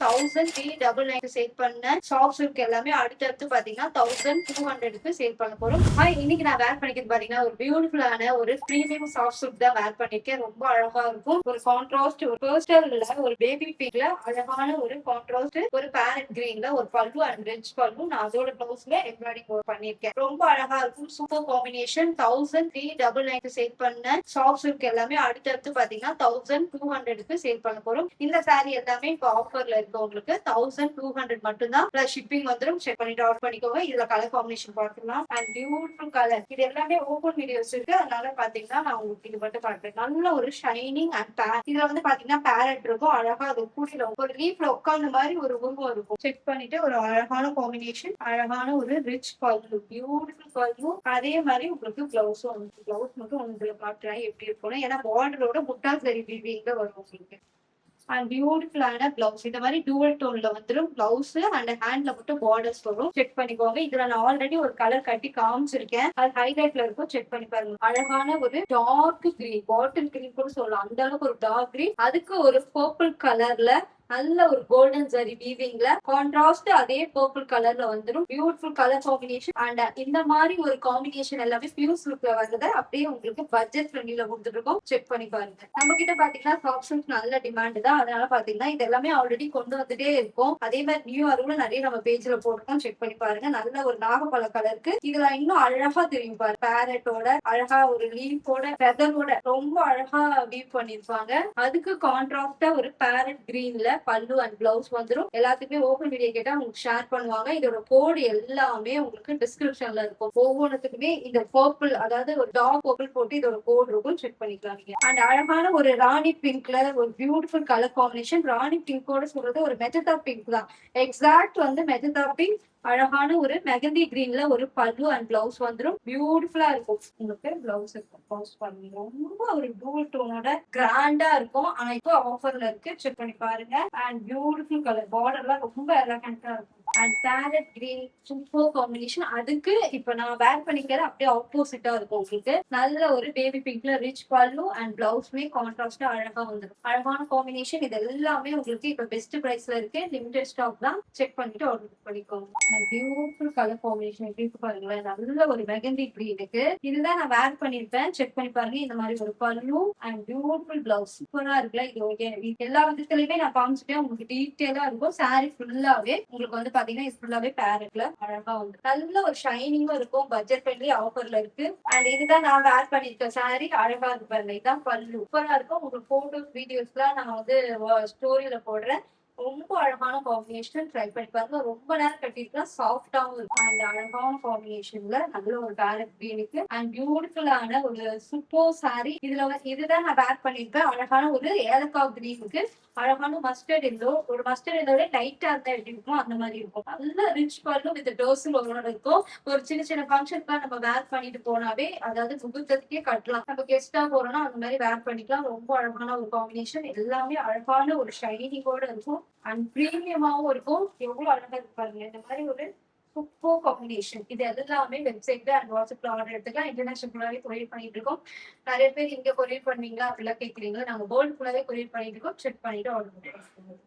1399 sale பண்ண soft silk எல்லாமே அடுத்தடுத்து பாத்தீங்கன்னா 1200க்கு சேல் பண்ண போறோம். இன்னைக்கு நான் வேர் பண்ணிக்கிறது பாத்தீங்கன்னா ஒரு பியூட்டிஃபுல்லான ஒரு பிரீமியம் சாஃப்ட் சில்க் தான் வேர் பண்ணிருக்கேன். ரொம்ப அழகா இருக்கும். ஒரு கான்ட்ராஸ்ட் ஒரு பேஸ்டல்ல ஒரு பேபி பிங்க்ல அழகான ஒரு கான்ட்ராஸ்ட் ஒரு பேரட் கிரீன்ல ஒரு பல்லு அண்ட் ரிச் பல்லு நான் அதோட ப்ளவுஸ்ல எம்ப்ராய்டிங் பண்ணிருக்கேன். ரொம்ப அழகா இருக்கும். Super combination. 1399 சேல் பண்ண சாஃப்ட் சில்க் எல்லாமே அடுத்தடுத்து பாத்தீங்கன்னா 1200க்கு சேல் பண்ண போறோம். இந்த சாரி எல்லாமே இப்போ ஆஃபர்ல இருக்கு. உங்களுக்கு 1200 மட்டும்தான். பிளஸ் ஷிப்பிங் வந்துடும். செக் பண்ணிட்டு ஆர்டர் பண்ணிக்கோங்க. இதுல கலர் காம்பினேஷன் பார்க்கலாம். And beautiful colour. இது எல்லாமே ஓபன் வீடியோஸ் இருக்கு. அதனால பாத்தீங்கன்னா நான் உங்களுக்கு இது மட்டும் காட்டுறேன். நல்ல ஒரு ஷைனிங் அண்ட் இதுல வந்து பாத்தீங்கன்னா பேரட் இருக்கும். அழகா அது கூடியில ஒரு லீஃப்ல உட்கார்ந்த மாதிரி ஒரு உருவம் இருக்கும். செக் பண்ணிட்டு ஒரு அழகான காம்பினேஷன், அழகான ஒரு ரிச் பல்லு, பியூட்டிஃபுல் பல்லு. அதே மாதிரி உங்களுக்கு பிளவுஸும் வந்து பிளவுஸ் மட்டும் உங்களுக்கு காட்டுறேன் எப்படி இருக்கும்னு. ஏன்னா பார்டரோட முட்டாள் சரி வீவிங்ல வரும் உங்களுக்கு. அண்ட் பியூட்டிஃபுல்லான பிளவுஸ். இந்த மாதிரி டூவல் டோன்ல வந்துடும் பிளவுஸ். அண்ட் ஹேண்ட்ல மட்டும் பார்டர்ஸ் வரும். செக் பண்ணிக்கோங்க. இதுல நான் ஆல்ரெடி ஒரு கலர் கட்டி காமிச்சிருக்கேன். அது ஹைலைட்ல இருக்கும். செக் பண்ணி பாருங்க. அழகான ஒரு டார்க் கிரீன், பாட்டில் கிரீன் கூட சொல்லலாம். அந்த அளவுக்கு ஒரு டார்க் கிரீன். அதுக்கு ஒரு பர்பிள் கலர்ல நல்ல ஒரு கோல்டன் ஜரி வீவிங்ல கான்ட்ராஸ்ட் அதே பர்பிள் கலர்ல வந்துடும். Beautiful colour combination. அண்ட் இந்த மாதிரி ஒரு காம்பினேஷன் எல்லாமே பியூர் சில்க்ல வருது. அப்படியே உங்களுக்கு பட்ஜெட் ஃப்ரெண்ட்லில கொடுத்துருக்கோம். செக் பண்ணி பாருங்க. நம்ம கிட்ட பாத்தீங்கன்னா சாஃப்ட் சில்க் நல்ல டிமாண்ட் தான். அதனால பாத்தீங்கன்னா இது எல்லாமே ஆல்ரெடி கொண்டு வந்துட்டே இருக்கும். அதே மாதிரி நியூ அருவும் நிறைய நம்ம பேஜ்ல போட்டுருக்கோம். செக் பண்ணி பாருங்க. நல்ல ஒரு நாகப்பழ கலருக்கு இதுல இன்னும் அழகா தெரியும் பாருங்க. பேரட்டோட அழகா ஒரு லீஃபோட ஃபெதரோட ரொம்ப அழகா வீவ் பண்ணிருப்பாங்க. அதுக்கு கான்ட்ராஸ்டா ஒரு பேரட் கிரீன்ல பல்லு அண்ட் பிளவுஸ் வந்துடும். எல்லாத்துக்குமே ஓபன் வீடியோ கேட்டா உங்களுக்கு ஷேர் பண்ணுவாங்க. இதோட கோடு எல்லாமே உங்களுக்கு டிஸ்கிரிப்ஷன்ல இருக்கும். ஒவ்வொன்றுத்துக்குமே இந்த பர்பிள், அதாவது ஒரு டார்க் பர்பிள் போட்டு இதோட கோட் இருக்கும். செக் பண்ணிக்கலாம் நீங்க. அண்ட் அழகான ஒரு ராணி பிங்க்ல ஒரு பியூட்டிஃபுல் கலர் காம்பினேஷன். ராணி பிங்கோட சொல்றது ஒரு மெஜந்தா பிங்க் தான். எக்ஸாக்ட் வந்து மெஜந்தா பிங்க். அழகான ஒரு மெகந்தி கிரீன்ல ஒரு பல்லு அண்ட் பிளவுஸ் வந்துடும். பியூட்டிஃபுல்லா இருக்கும். உங்களுக்கு பிளவுஸ் இருக்கும். பிளவுஸ் பண்ணுங்க. ரொம்ப ஒரு டூல் டோனோட கிராண்டா இருக்கும். ஆனா இப்போ ஆஃபர்ல இருக்கு. செக் பண்ணி பாருங்க. And beautiful colour. பார்டர்லாம் ரொம்ப எலகண்டா இருக்கும். And farad green super combination. அதுக்கு இப்ப நான் வேர் பண்ணிக்கிறது அப்படியே ஆப்போசிட்டா இருக்கும். உங்களுக்கு நல்ல ஒரு பேபி பிங்க்ல ரிச் பல்லு அண்ட் பிளவுஸ்மே கான்ட்ராஸ்டா அழகா வந்துடும். அழகான காம்பினேஷன். இது எல்லாமே உங்களுக்கு இப்ப பெஸ்ட் பிரைஸ்ல இருக்கு. லிமிடெட் ஸ்டாக் தான். செக் பண்ணிட்டு ஆர்டர் பண்ணிக்கோங்க. அண்ட் பியூட்டிஃபுல் கலர் காம்பினேஷன் எப்படி இருக்கு பாருங்களேன். நல்ல ஒரு மெகந்தி கிரீனுக்கு இதுதான் நான் வேர் பண்ணிருப்பேன். செக் பண்ணி பாருங்க. இந்த மாதிரி ஒரு பல்லு அண்ட் பியூட்டிஃபுல் பிளவுஸ் சூப்பரா இருக்குல்ல. இது ஓகே. எல்லா விதத்துலயுமே நான் காமிச்சிட்டேன். உங்களுக்கு டீட்டெயிலா இருக்கும். சாரி ஃபுல்லாவே உங்களுக்கு வந்து பாத்தீங்கன்னா இது ஃபுல்லாவே பேரட்ல அழகா வந்து நல்ல ஒரு ஷைனிங்கும் இருக்கும். பட்ஜெட் ஃப்ரெண்ட்லி ஆஃபர்ல இருக்கு. அண்ட் இதுதான் நான் வேர் பண்ணிருக்க சாரி. அழகா இருக்கு பாருங்க. இதான் பல்லு சூப்பரா இருக்கும். உங்களுக்கு போட்டோஸ் வீடியோஸ்லாம் நான் வந்து ஸ்டோரியில போடுறேன். ரொம்ப அழகான காம்பினேஷன். ட்ரை பண்ணி பாருங்க. ரொம்ப நேரம் கட்டிருக்கலாம். சாஃப்டாவும் இருக்கும். அண்ட் அழகான காம்பினேஷன்ல நல்ல ஒரு பேரட் கிரீனுக்கு அண்ட் பியூட்டிஃபுல்லான ஒரு சூப்பர் சாரி. இதுதான் நான் வேர் பண்ணிருப்பேன். அழகான ஒரு ஏலக்காய் கிரீனுக்கு அழகான மஸ்டர்ட் எல்லோ. ஒரு மஸ்டர்ட் எல்லோட லைட்டா இருந்தா எப்படி இருக்கும் அந்த மாதிரி இருக்கும். நல்ல ரிச் பல்லும் வித் டோஸில் ஒவ்வொரு இருக்கும். ஒரு சின்ன சின்ன ஃபங்க்ஷனுக்குலாம் நம்ம வேர் பண்ணிட்டு போனாவே, அதாவது முகூர்த்தத்துக்கே கட்டலாம். நம்ம கெஸ்டா போறோம்னா அந்த மாதிரி வேர் பண்ணிக்கலாம். ரொம்ப அழகான ஒரு காம்பினேஷன். எல்லாமே அழகான ஒரு ஷைனிங்கோட இருக்கும். அண்ட் பிரீமியமாவும் இருக்கும். எவ்வளவு அழகா இருக்கு பாருங்க. இந்த மாதிரி ஒரு சூப்பர் காம்பினேஷன். இது எல்லாமே வெப்சைட்ல அண்ட் வாட்ஸ்அப்ல ஆர்டர் எடுத்துக்கலாம். இன்டர்நேஷனல் ஃபுல்லாவே கொரியர் பண்ணிட்டு இருக்கோம். நிறைய பேர் இங்க கொரியர் பண்ணுவீங்களா அப்படிலாம் கேட்குறீங்களா. நாங்க வேர்ல்டு ஃபுல்லாவே கொரியர் பண்ணிட்டு இருக்கோம். செக் பண்ணிட்டு ஆர்டர் பண்ணுவோம்.